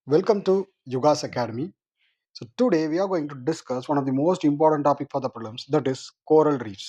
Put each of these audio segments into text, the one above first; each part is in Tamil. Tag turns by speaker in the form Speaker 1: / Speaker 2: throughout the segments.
Speaker 1: Welcome to Yuga's Academy. So today we are going to discuss one of the most important topic for the prelims, that is coral reefs.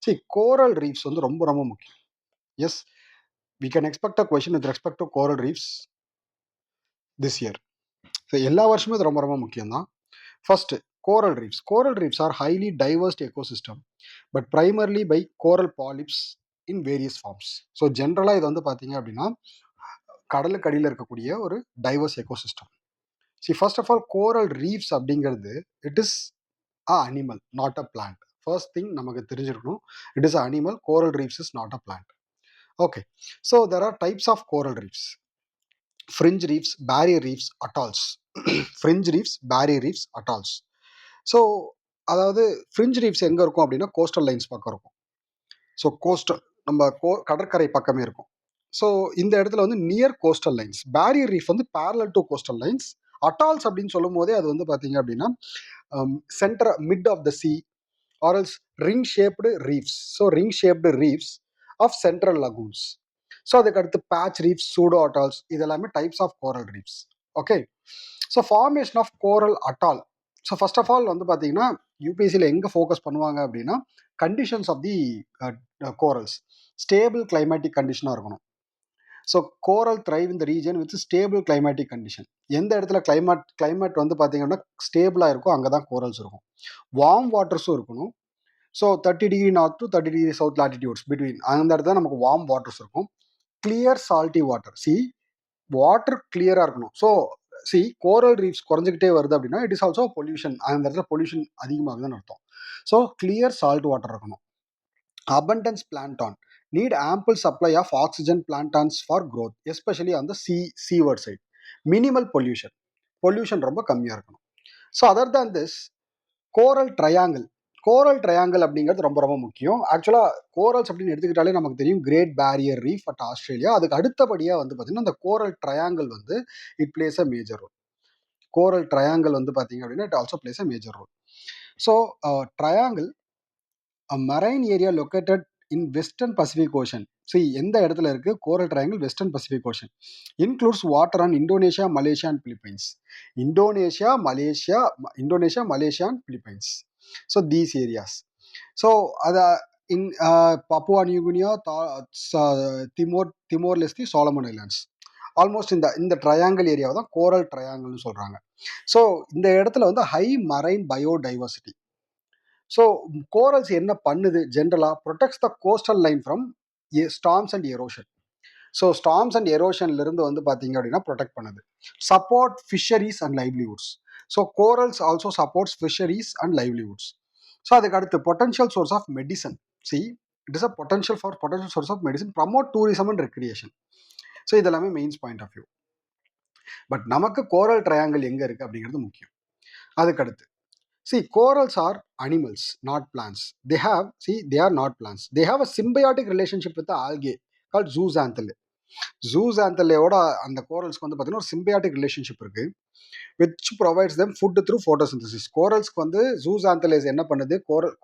Speaker 1: See, coral reefs வந்து ரொம்ப முக்கியம். Yes, we can expect a question with respect to coral reefs this year. So எல்லா வருஷமும் இது ரொம்ப முக்கியம் தான். First, coral reefs. Coral reefs are highly diverse ecosystem, but primarily by coral polyps in various forms. So ஜென்ரலாக இது வந்து பார்த்தீங்க அப்படின்னா கடலுக்கு அடியில் இருக்கக்கூடிய ஒரு divorce ecosystem. See, first of all, coral reefs அப்படிங்கிறது it is a animal, not a plant. First thing நமக்கு தெரிஞ்சிருக்கணும், it is an animal. Coral reefs is not a plant. Okay, so there are types of coral reefs: fringe reefs, barrier reefs, atolls. Fringe reefs, barrier reefs, atolls. So அதாவது ஃப்ரிஞ்ச் ரீஃப்ஸ் எங்கே இருக்கும் அப்படின்னா கோஸ்டல் லைன்ஸ் பக்கம் இருக்கும். ஸோ கோஸ்டல் நம்ம கடற்கரை பக்கமே இருக்கும். ஸோ இந்த இடத்துல வந்து near coastal lines. Barrier reef வந்து parallel to coastal lines. Atolls அப்படின்னு சொல்லும் போதே அது வந்து பார்த்தீங்க அப்படின்னா centre mid of the sea or else ring shaped reefs. So ring shaped reefs of central lagoons. So அதுக்கு அடுத்து பேட்ச் ரீஃப்ஸ், சூடோ அட்டால்ஸ், இது எல்லாமே types of coral reefs. Okay, so formation of coral atoll. So first of all வந்து பார்த்தீங்கன்னா யூபிஎஸ்சியில் எங்கே ஃபோக்கஸ் பண்ணுவாங்க அப்படின்னா conditions of the corals. Stable climatic கண்டிஷனாக இருக்கணும். ஸோ கோரல் த்ரைவ் இந்த region with stable climatic condition. எந்த இடத்துல கிளைமேட் வந்து பார்த்தீங்கன்னா ஸ்டேபிளாக இருக்கும், அங்கே தான் கோரல்ஸ் இருக்கும். வார்ம் வாட்டர்ஸும் இருக்கணும். So 30 degree north to 30 degree south latitudes between அந்த இடத்துல நமக்கு வார்ம் வாட்டர்ஸ் இருக்கும். Clear salty water. வாட்டர் கிளியராக இருக்கணும். ஸோ கோரல் ரீஃப்ஸ் குறைஞ்சிக்கிட்டே வருது அப்படின்னா இட் இஸ் ஆல்சோ பொல்யூஷன். அந்த இடத்துல பொல்யூஷன் அதிகமாகுதுன்னு அர்த்தம். ஸோ கிளியர் சால்ட் வாட்டர் இருக்கணும். abundance plankton. Need ample supply of oxygen planktons for growth, especially on the seaward side. Minimal pollution. Pollution ரொம்ப கம்மியாக இருக்கணும். So other than this, coral triangle. Coral triangle அப்படிங்கிறது ரொம்ப முக்கியம். ஆக்சுவலாக கோரல்ஸ் அப்படின்னு எடுத்துக்கிட்டாலே நமக்கு தெரியும் great barrier reef at Australia. அதுக்கு அடுத்தபடியாக வந்து பார்த்தீங்கன்னா இந்த கோரல் ட்ரையாங்கிள் வந்து it plays a major role. Coral triangle வந்து பார்த்தீங்க அப்படின்னா it also plays a major role. So triangle a marine area located in western Pacific Ocean. எந்த இடத்துல இருக்கு coral triangle? Western Pacific ocean. Includes water on Indonesia, Malaysia and Philippines. Indonesia, Malaysia and Philippines. So these areas. So அதை in Papua New Guinea, Timor Leste, Solomon Islands. Almost இந்த ட்ரையாங்கிள் ஏரியாவை தான் கோரல் ட்ரையாங்கிள்னு சொல்கிறாங்க. ஸோ இந்த இடத்துல வந்து high marine biodiversity. So corals என்ன பண்ணுது ஜென்ரலாக? Protects the coastal line from storms and erosion. So storms and எரோஷன்லேருந்து வந்து பார்த்தீங்க அப்படின்னா ப்ரொடெக்ட் பண்ணுது. Support fisheries and livelihoods. So corals also supports fisheries and livelihoods. So அதுக்கு அடுத்து potential source of medicine. It is a potential source of medicine. Promote tourism and recreation. So இதெல்லாமே mains point of view. But நமக்கு கோரல் ட்ரையாங்கிள் எங்கே இருக்குது அப்படிங்கிறது முக்கியம். அதுக்கடுத்து corals are animals, not plants. They are not plants. They have a symbiotic relationship with the algae called zooxanthellae. Zooxanthellaeoட அந்த கோரல்ஸ்க்கு வந்து பார்த்தீங்கன்னா ஒரு சிம்பியாட்டிக் ரிலேஷன்ஷிப் இருக்கு, which provides them food through photosynthesis. கோரல்ஸ்க்கு வந்து zooxanthellae என்ன பண்ணுது?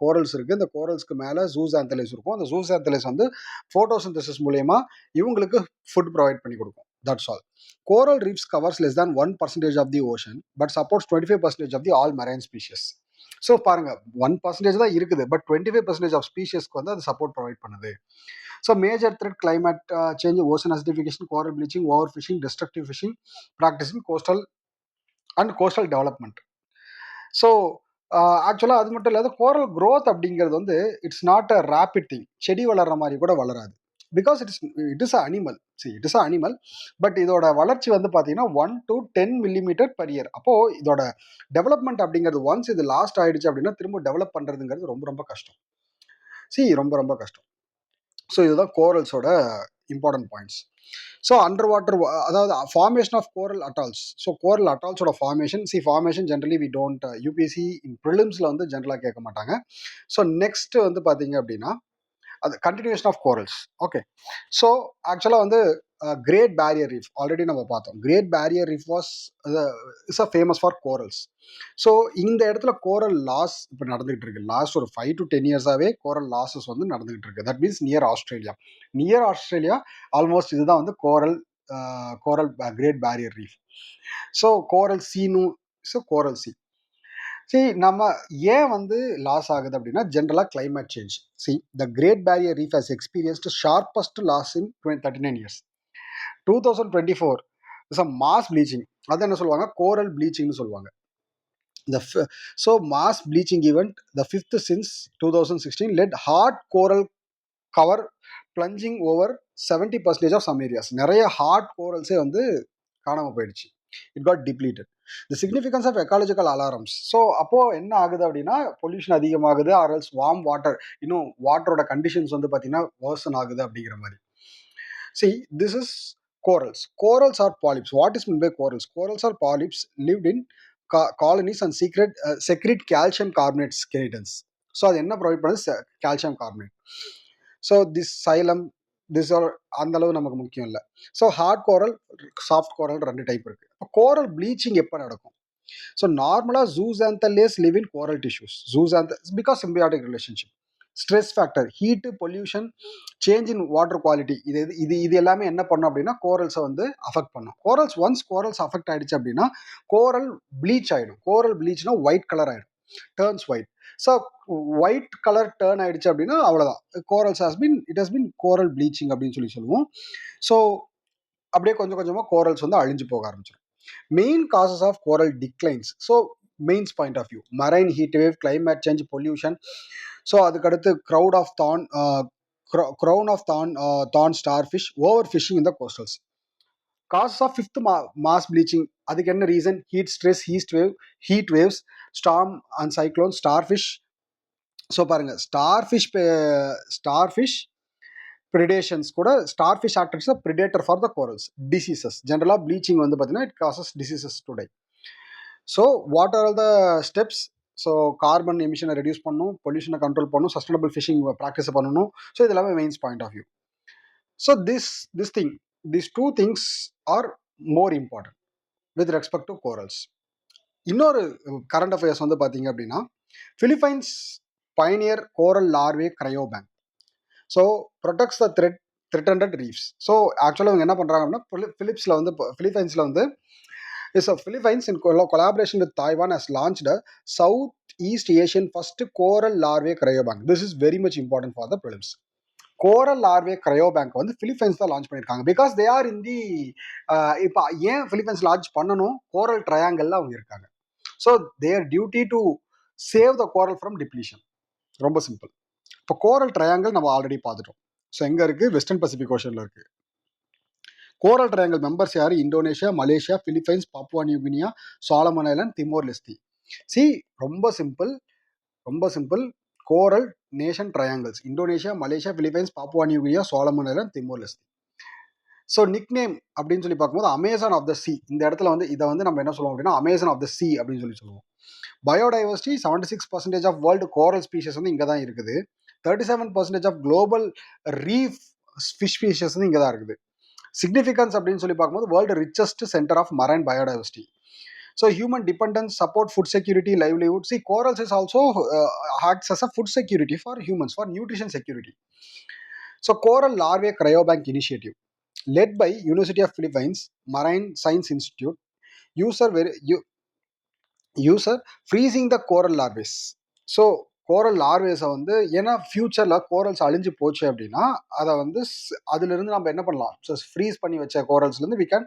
Speaker 1: கோரல்ஸ் இருக்கு, இந்த கோரல்ஸ்க்கு மேலே zooxanthellae இருக்கும். அந்த zooxanthellae வந்து photosynthesis மூலயமா இவங்களுக்கு ஃபுட் ப்ரொவைட் பண்ணி கொடுக்கும். That's all. Coral reefs covers less than 1% of the ocean, but supports 25% of the all marine species. So பாருங்க, 1% தான் இருக்குது, பட் 25% ஆஃப் ஸ்பீஷஸ்க்கு வந்து அது சப்போர்ட் ப்ரொவைட் பண்ணுது. So major threat climate change, ocean acidification, coral bleaching, over fishing, destructive fishing practising, coastal development. So ஆக்சுவலாக அது மட்டும் இல்லாத கோரல் க்ரோத் அப்படிங்கிறது வந்து it's not a rapid thing. செடி வளர்ற மாதிரி கூட வளராது. Because it is a animal. But இதோட வளர்ச்சி வந்து பார்த்தீங்கன்னா 1 to 10 millimeter per year. அப்போது இதோட டெவலப்மெண்ட் அப்படிங்கிறது ஒன்ஸ் இது லாஸ்ட் ஆயிடுச்சு அப்படின்னா திரும்ப டெவலப் பண்ணுறதுங்கிறது ரொம்ப கஷ்டம். ரொம்ப கஷ்டம். ஸோ இதுதான் கோரல்ஸோட important points. So under water, அதாவது formation of coral atolls. So coral அட்டால்ஸோட formation generally we don't UPSC ப்ரிலிம்ஸில் வந்து ஜென்ரலாக கேட்க மாட்டாங்க. ஸோ நெக்ஸ்ட் வந்து பார்த்தீங்க அப்படின்னா அது continuation of corals. Okay, so ஆக்சுவலாக வந்து கிரேட் பேரியர் ரீஃப் ஆல்ரெடி நம்ம பார்த்தோம். Great barrier reef is a famous for corals. So இந்த இடத்துல கோரல் லாஸ் இப்போ நடந்துகிட்டு இருக்கு. லாஸ்ட் ஒரு 5 to 10 இயர்ஸாகவே கோரல் லாஸஸ் வந்து நடந்துகிட்டு இருக்கு. That means near Australia almost இதுதான் வந்து coral coral Great Barrier Reef. So coral சீனு ஸோ கோரல் சி நம்ம ஏன் வந்து லாஸ் ஆகுது அப்படின்னா ஜென்ரலாக climate change. The great barrier reef has experienced sharpest loss in 39 years. 2024 is a mass bleaching. அது என்ன சொல்லுவாங்க, கோரல் ப்ளீச்சிங்னு சொல்லுவாங்க. So mass bleaching event, the fifth since 2016, led hard coral cover plunging over 70% of some areas. நிறைய ஹார்ட் கோரல்ஸே வந்து காணாமல் போயிடுச்சு. It got depleted. The significance of ecological alarms. So அப்போ என்ன ஆகுது அப்படின்னா பொல்யூஷன் அதிகமாகுது, ஆர்எல்ஸ் வார்ம் வாட்டர், இன்னும் வாட்டரோட கண்டிஷன்ஸ் வந்து பார்த்தீங்கன்னா வேர்சன் ஆகுது அப்படிங்கிற மாதிரி. This is corals. Corals are polyps. What is meant by corals? Corals are polyps lived in colonies and secrete calcium carbonate skeletons. So அது என்ன ப்ரொவைட் பண்ணுது, calcium carbonate. So this xylem this are அந்த அளவு நமக்கு முக்கியம் இல்லை. So hard coral, soft coral 2 type இருக்கு. இப்போ கோரல் ப்ளீச்சிங் எப்போ நடக்கும்? ஸோ நார்மலாக zooxanthellae live in coral tissues. Because symbiotic relationship, stress factor, heat, pollution, change in water quality, இது எல்லாமே என்ன பண்ணும் அப்படின்னா கோரல்ஸை வந்து அஃபெக்ட் பண்ணும். ஒன்ஸ் கோரல்ஸ் அஃபெக்ட் ஆயிடுச்சு அப்படின்னா கோரல் ப்ளீச் ஆகிடும். கோரல் ப்ளீச்னா ஒயிட் கலர் ஆகிடும், turns white. So white colour turn ஆயிடுச்சு அப்படின்னா அவ்வளோதான், corals it has been coral bleaching அப்படின்னு சொல்லுவோம். ஸோ அப்படியே கொஞ்சம் கொஞ்சமாக கோரல்ஸ் வந்து அழிஞ்சு போக ஆரம்பிச்சிடும். Main causes of coral declines. So mains point of view, marine heat wave, climate change, pollution. So அதுக்கடுத்து crown of thorns starfish, over fishing in the coastals. Causes of fifth mass bleaching. அதுக்கு என்ன ரீசன்? Heat stress, heat waves, storm and cyclone, starfish. So பாருங்க, ஸ்டார் ஃபிஷ் பிரிடேஷன்ஸ் கூட, starfish actors predator for the corals. Diseases, ஜென்ரலாக ப்ளீச்சிங் வந்து பார்த்தீங்கன்னா it causes diseases today. So what are all the steps? So carbon எமிஷனை ரெடியூஸ் பண்ணணும், பொல்யூஷனை கண்ட்ரோல் பண்ணணும், சஸ்டைனபிள் ஃபிஷிங் ப்ராக்டிஸ் பண்ணணும். ஸோ இது எல்லாமே mains point of view. So these two things are more important with respect to corals. இன்னொரு கரண்ட் அஃபேர்ஸ் வந்து பார்த்தீங்க அப்படின்னா, Philippines pioneer coral larvae cryo bank. So protects the threatened reefs. So ஆக்சுவலாக இவங்க என்ன பண்ணுறாங்க அப்படின்னா, பிலிப்பைன்ஸில் வந்து Philippines in collaboration with Taiwan has launched a Southeast Asian first coral larvae cryobank. This is very much important for the prelims. Coral larvae cryo bank வந்து பிலிப்பைன்ஸ் தான் லான்ச் பண்ணியிருக்காங்க. Because they are in the இப்போ ஏன் பிலிப்பைன்ஸ் லான்ச் பண்ணணும், கோரல் ட்ரையாங்கல்ல அவங்க இருக்காங்க. So their duty to save the coral from depletion. ரொம்ப சிம்பிள். இப்போ கோரல் ட்ரையாங்கல் நம்ம ஆல்ரெடி பார்த்துட்டோம். ஸோ எங்கே இருக்குது? வெஸ்டர்ன் பசிபிக் ஓஷனில் இருக்குது. கோரல் ட்ரையாங்கல் மெம்பர்ஸ் யார்? Indonesia, Malaysia, Philippines, Papua New Guinea, Solomon Island, Timor Leste. ரொம்ப simple. Coral nation triangles Indonesia, Malaysia, Philippines, Papua New Guinea, Solomon Island, Timor Leste. So nickname அப்படின்னு சொல்லி பார்க்கும்போது அமேசான் ஆஃப் த சி. இந்த இடத்துல வந்து இதை வந்து நம்ம என்ன சொல்லுவோம் அப்படின்னா அமேசான் ஆஃப் த சி அப்படின்னு சொல்லுவோம். Biodiversity 76% of world coral species வந்து இங்கே தான் இருக்குது. 37% of global reef fish species வந்து இங்கே தான் இருக்குது. சிக்னிஃபிகன்ஸ் அப்படின்னு சொல்லி பார்க்கும்போது world richest centre of marine biodiversity. So human dependence, support food security, livelihood. Corals is also acts as a food security for humans, for nutrition security. So coral larvae cryo bank initiative led by University of Philippines Marine Science Institute, user freezing the coral larvae. So coral லார்வேஸை வந்து ஏன்னா ஃபியூச்சரில் கோரல்ஸ் அழிஞ்சு போச்சு அப்படின்னா அதை வந்து அதுலேருந்து நம்ம என்ன பண்ணலாம், ஸோ ஃப்ரீஸ் பண்ணி வச்ச கோரல்ஸ்லேருந்து we can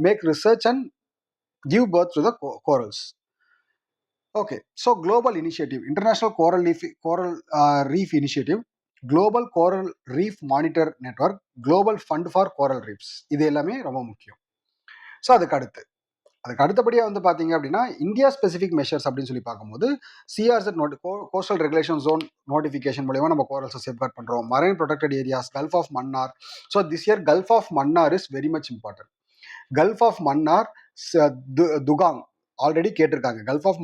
Speaker 1: make research and give birth to the corals. Okay, so global initiative, International Coral Reef Initiative, Global Coral Reef Monitor Network, Global Fund for Coral Reefs. இது எல்லாமே ரொம்ப முக்கியம். ஸோ அதுக்கு அடுத்தபடியாக வந்து பார்த்தீங்க அப்படின்னா இந்தியா ஸ்பெசிஃபிக் மெஷர்ஸ் அப்படின்னு சொல்லி பார்க்கும்போது CRZ coastal regulation zone notification மூலமா நம்ம கோரல்ஸை சேஃப்கார்ட் பண்ணுறோம். Marine protected areas, gulf of Mannar. So this year gulf of Mannar is very much important. Gulf of Mannar, dugong already கேட்டிருக்காங்க. Gulf of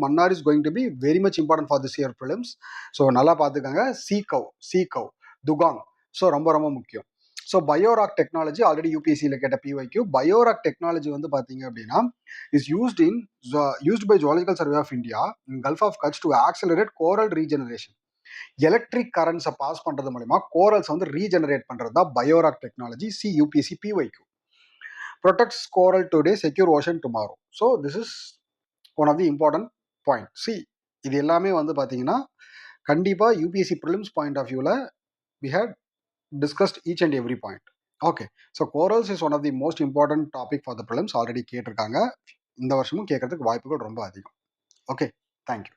Speaker 1: Mannar is going to be very much important for this year prelims. So நல்லா பார்த்துக்காங்க. Sea cow, dugong. ஸோ ரொம்ப ரொம்ப முக்கியம். ஸோ பயோராக் டெக்னாலஜி ஆல்ரெடி யூபிஎஸ்சியில் கேட்ட பிஒய்க்யூ. பயோராக் டெக்னாலஜி வந்து பார்த்தீங்க அப்படின்னா is used by zoological survey of India in gulf of Kutch to accelerate coral regeneration. Electric கரண்ட்ஸை பாஸ் பண்ணுறது மூலமா கோரல்ஸ் வந்து ரீஜெனரேட் பண்ணுறது தான் biorock technology. UPSC PYQ. protects coral today, secure ocean tomorrow. So this is one of the important point. See, இது எல்லாமே வந்து பார்த்தீங்கன்னா கண்டிப்பாக யூபிஎஸ்சி ப்ரிலிம்ஸ் பாயிண்ட் ஆஃப் வியூவில் we had discussed each and every point. Okay, so corals is one of the most important topic for the prelims. Already கேட்டிருக்காங்க, இந்த வருஷமும் கேட்கறதுக்கு வாய்ப்புகள் ரொம்ப அதிகம். Okay, thank you.